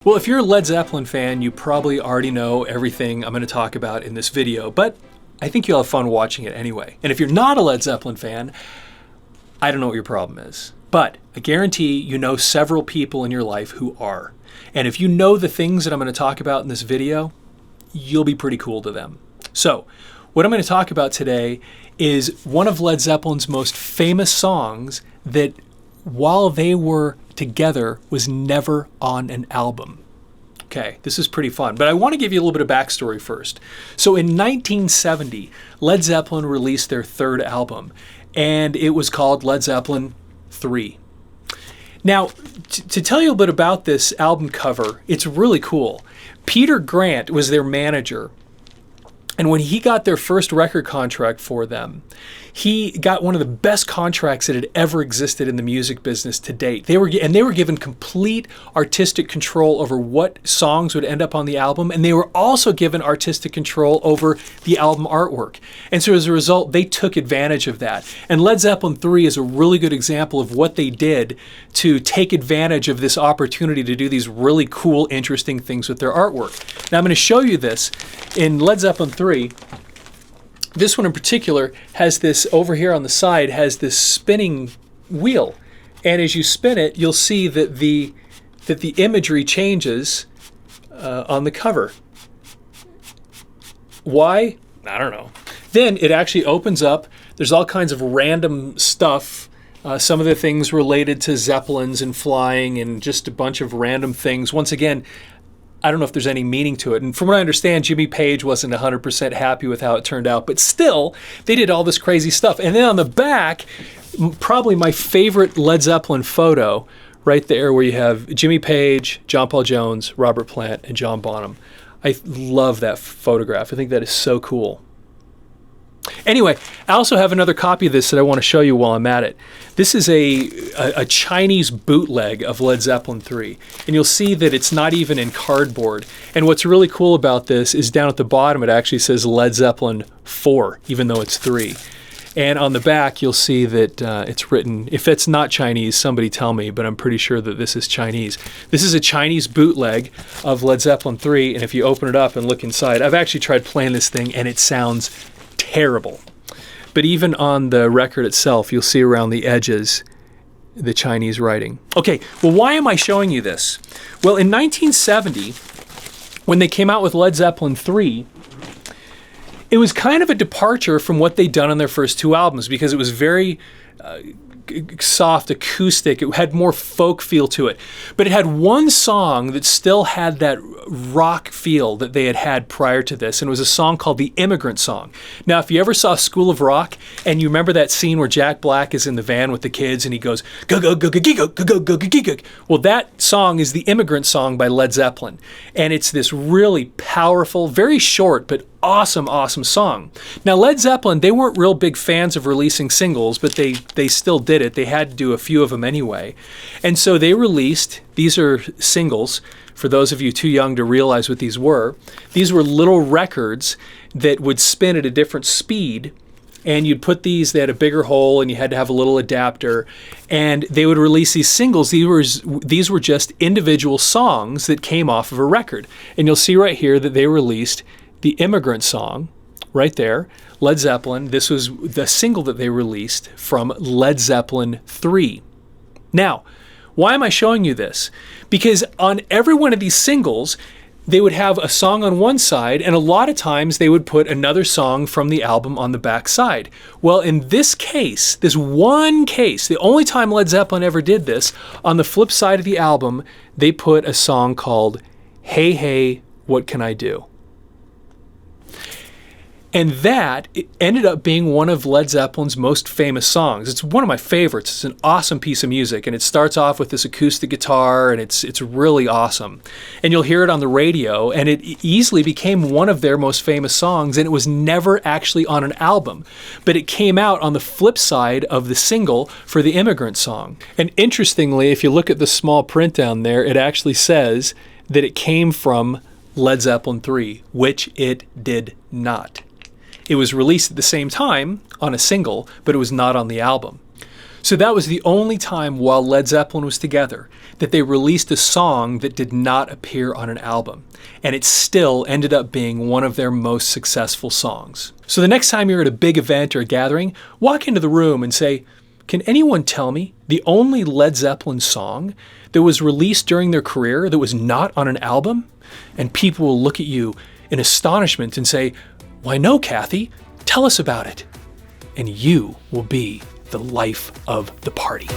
Well, if you're a Led Zeppelin fan, you probably already know everything I'm going to talk about in this video, but I think you'll have fun watching it anyway. And if you're not a Led Zeppelin fan, I don't know what your problem is, but I guarantee you know several people in your life who are. And if you know the things that I'm going to talk about in this video, you'll be pretty cool to them. So, what I'm going to talk about today is one of Led Zeppelin's most famous songs that, while they were together, was never on an album. Okay, this is pretty fun, but I want to give you a little bit of backstory first. So in 1970, Led Zeppelin released their third album, and it was called Led Zeppelin 3. Now, to tell you a bit about this album cover, it's really cool. Peter Grant was their manager, and when he got their first record contract for them, he got one of the best contracts that had ever existed in the music business to date. They were given complete artistic control over what songs would end up on the album, and they were also given artistic control over the album artwork. And so as a result, they took advantage of that. And Led Zeppelin 3 is a really good example of what they did to take advantage of this opportunity to do these really cool, interesting things with their artwork. Now I'm going to show you this in Led Zeppelin 3. This one in particular has this, over here on the side, has this spinning wheel. And as you spin it, you'll see that the imagery changes on the cover. Why? I don't know. Then it actually opens up. There's all kinds of random stuff. Some of the things related to Zeppelins and flying and just a bunch of random things. Once again, I don't know if there's any meaning to it. And from what I understand, Jimmy Page wasn't 100% happy with how it turned out. But still, they did all this crazy stuff. And then on the back, probably my favorite Led Zeppelin photo, right there where you have Jimmy Page, John Paul Jones, Robert Plant, and John Bonham. I love that photograph. I think that is so cool. Anyway, I also have another copy of this that I want to show you while I'm at it. This is a Chinese bootleg of Led Zeppelin 3. And you'll see that it's not even in cardboard. And what's really cool about this is down at the bottom it actually says Led Zeppelin 4, even though it's 3. And on the back you'll see that it's written, if it's not Chinese, somebody tell me, but I'm pretty sure that this is Chinese. This is a Chinese bootleg of Led Zeppelin 3, and if you open it up and look inside, I've actually tried playing this thing and it sounds terrible. But even on the record itself, you'll see around the edges the Chinese writing. Okay, well, why am I showing you this? Well, in 1970, when they came out with Led Zeppelin 3, it was kind of a departure from what they'd done on their first two albums because it was very soft, acoustic. It had more folk feel to it. But it had one song that still had that rock feel that they had had prior to this, and it was a song called The Immigrant Song. Now, if you ever saw School of Rock, and you remember that scene where Jack Black is in the van with the kids, and he goes, go, go, go, go, go, go, go, go, go, go. Well, that song is The Immigrant Song by Led Zeppelin. And it's this really powerful, very short, but awesome song. Now, Led Zeppelin, they weren't real big fans of releasing singles, but they still did it. They had to do a few of them anyway. And so they released, these are singles, for those of you too young to realize what these were little records that would spin at a different speed, and you'd put these, they had a bigger hole, and you had to have a little adapter, and they would release these singles. These were just individual songs that came off of a record. And you'll see right here that they released The Immigrant Song, right there, Led Zeppelin. This was the single that they released from Led Zeppelin 3. Now, why am I showing you this? Because on every one of these singles, they would have a song on one side, and a lot of times they would put another song from the album on the back side. Well, in this case, this one case, the only time Led Zeppelin ever did this, on the flip side of the album, they put a song called Hey Hey, What Can I Do? And that ended up being one of Led Zeppelin's most famous songs. It's one of my favorites. It's an awesome piece of music, and it starts off with this acoustic guitar, and it's really awesome. And you'll hear it on the radio, and it easily became one of their most famous songs, and it was never actually on an album. But it came out on the flip side of the single for The Immigrant Song. And interestingly, if you look at the small print down there, it actually says that it came from Led Zeppelin 3, which it did not. It was released at the same time on a single, but it was not on the album. So that was the only time while Led Zeppelin was together that they released a song that did not appear on an album. And it still ended up being one of their most successful songs. So the next time you're at a big event or a gathering, walk into the room and say, "Can anyone tell me the only Led Zeppelin song that was released during their career that was not on an album?" And people will look at you in astonishment and say, "Why no, Kathy, tell us about it." And you will be the life of the party.